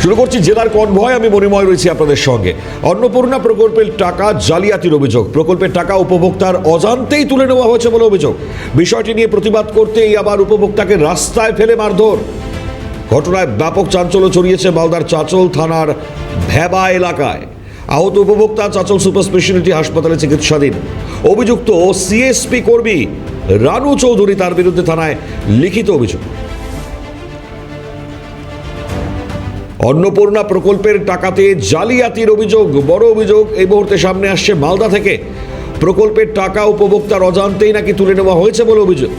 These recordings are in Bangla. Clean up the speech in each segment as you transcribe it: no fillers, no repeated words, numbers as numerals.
শুরু করছি জেলার কনভয়। আমি মণিময় রয়েছি আপনাদের সঙ্গে। অন্নপূর্ণা প্রকল্পের টাকা জালিয়াতির অভিযোগ। প্রকল্পের টাকা উপভোক্তার অজান্তেই তুলে নেওয়া হয়েছে বলে অভিযোগ। বিষয়টি নিয়ে প্রতিবাদ করতেই আবার উপভোক্তাকে রাস্তায় ফেলে মারধর। ঘটনায় ব্যাপক চাঞ্চল্য ছড়িয়েছে মালদার চাঁচল থানার ভেবা এলাকায়। আহত উপভোক্তা চাঁচল সুপার স্পেশালিটি হাসপাতালে চিকিৎসাধীন। অভিযুক্ত সিএসপি কর্মী রানু চৌধুরী, তার বিরুদ্ধে থানায় লিখিত অভিযোগ। অন্নপূর্ণা প্রকল্পের টাকাতে জালিয়াতির অভিযোগ, বড় অভিযোগ এই মুহূর্তে সামনে আসছে মালদা থেকে। প্রকল্পের টাকা উপভোক্তার অজান্তেই নাকি তুলে নেওয়া হয়েছে বলে অভিযোগ।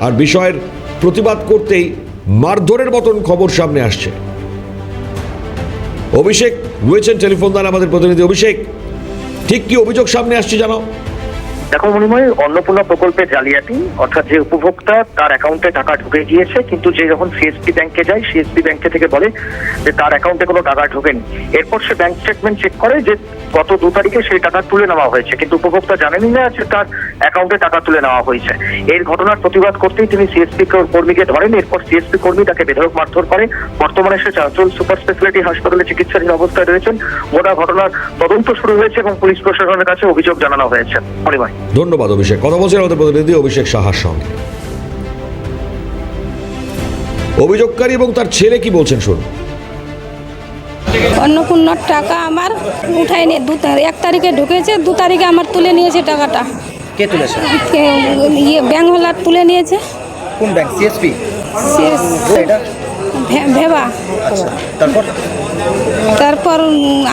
আর বিষয়ের প্রতিবাদ করতেই মারধরের মতন খবর সামনে আসছে। অভিষেক রয়েছেন টেলিফোন দান আমাদের প্রতিনিধি। অভিষেক, ঠিক কি অভিযোগ সামনে আসছে জানাও। দেখো মণিময়, অন্নপূর্ণা প্রকল্পের জালিয়াতি, অর্থাৎ যে উপভোক্তা তার অ্যাকাউন্টে টাকা ঢুকে গিয়েছে, কিন্তু যে যখন সিএসপি ব্যাংকে যায়, সিএসপি ব্যাংকে থেকে বলে যে তার অ্যাকাউন্টে কোনো টাকা ঢোকেনি। এরপর সে ব্যাংক স্টেটমেন্ট চেক করে যে গত 2 তারিখে সেই টাকা তুলে নেওয়া হয়েছে, কিন্তু উপভোক্তা জানেনই না যে তার অ্যাকাউন্টে টাকা তুলে নেওয়া হয়েছে। এই ঘটনার প্রতিবাদ করতেই তিনি সিএসপি কর্মীকে ধরেন। এরপর সিএসপি কর্মী তাকে বেধড়ক মারধর করে। বর্তমানে সে চাঁচল সুপার স্পেশালিটি হাসপাতালে চিকিৎসাধীন অবস্থায় রয়েছেন। গোটা ঘটনার তদন্ত শুরু হয়েছে এবং পুলিশ প্রশাসনের কাছে অভিযোগ জানানো হয়েছে। মণিময়, ধন্যবাদ অভিষেক। কথা বলছেন আমাদের প্রতিনিধি অভিষেক সাহার সঙ্গে। অভিযোগকারী এবং তার ছেলে কি বলছেন শুনুন। অন্নপূর্ণার টাকা আমার উঠায়নি। 1 তারিখে ঢুকেছে, 2 তারিখে আমার তুলে নিয়েছে টাকাটা। কে তুলেছে? ব্যাংকওয়ালা তুলে নিয়েছে। কোন ব্যাংক? সিএসপি? এটা ভেবা। তারপর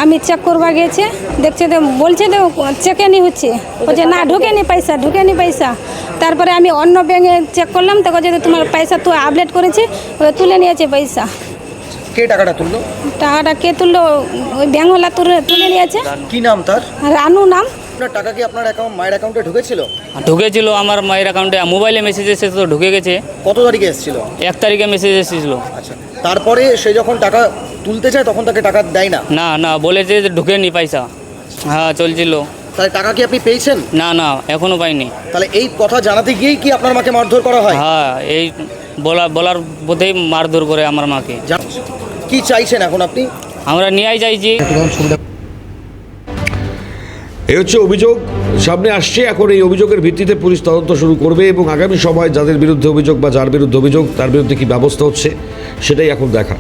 আমি চেক করবা গেছে, দেখছে তো বলছে তো চেকে নি হচ্ছে, বলছে না ঢুকেনি পয়সা। তারপরে আমি অন্য ব্যাংকে চেক করলাম, তো বলছে তোমার পয়সা তো আপডেট করেছে, তুলে নিয়েছে পয়সা। কে টাকাটা তুললো? টাকাটা কে তুললো? ওই ব্যাংকওয়ালা তুলে নিয়েছে। কি নাম তার? রানু নাম। আপনার টাকা কি আপনার মায়ের অ্যাকাউন্টে ঢুকেছিল? ঢুকেছিল আমার মায়ের অ্যাকাউন্টে। মোবাইলে মেসেজ এসেছে, তো ঢুকে গেছে। কত তারিখে এসেছিল? 1 তারিখে মেসেজ এসেছিল। আচ্ছা, তারপরে সে যখন টাকা তুলতে চায় তখন তাকে টাকা দেয় না? না বলেছে যে ঢুকেনি পয়সা। হ্যাঁ, চলছিল। তাহলে টাকা কি আপনি পেয়েছেন? না এখনো পাইনি। তাহলে এই কথা জানাতে গিয়েই কি আপনার মাকে মারধর করা হয়? হ্যাঁ, এই বলার বোধেই মারধর করে আমার মাকে। কি চাইছেন এখন আপনি? আমরা নিয়েই চাইছি। এই হচ্ছে অভিযোগ সামনে আসছে। এখন এই অভিযোগের ভিত্তিতে পুলিশ তদন্ত শুরু করবে এবং আগামী সময় যাদের বিরুদ্ধে অভিযোগ বা যার বিরুদ্ধে অভিযোগ তার বিরুদ্ধে কি ব্যবস্থা হচ্ছে সেটাই এখন দেখা।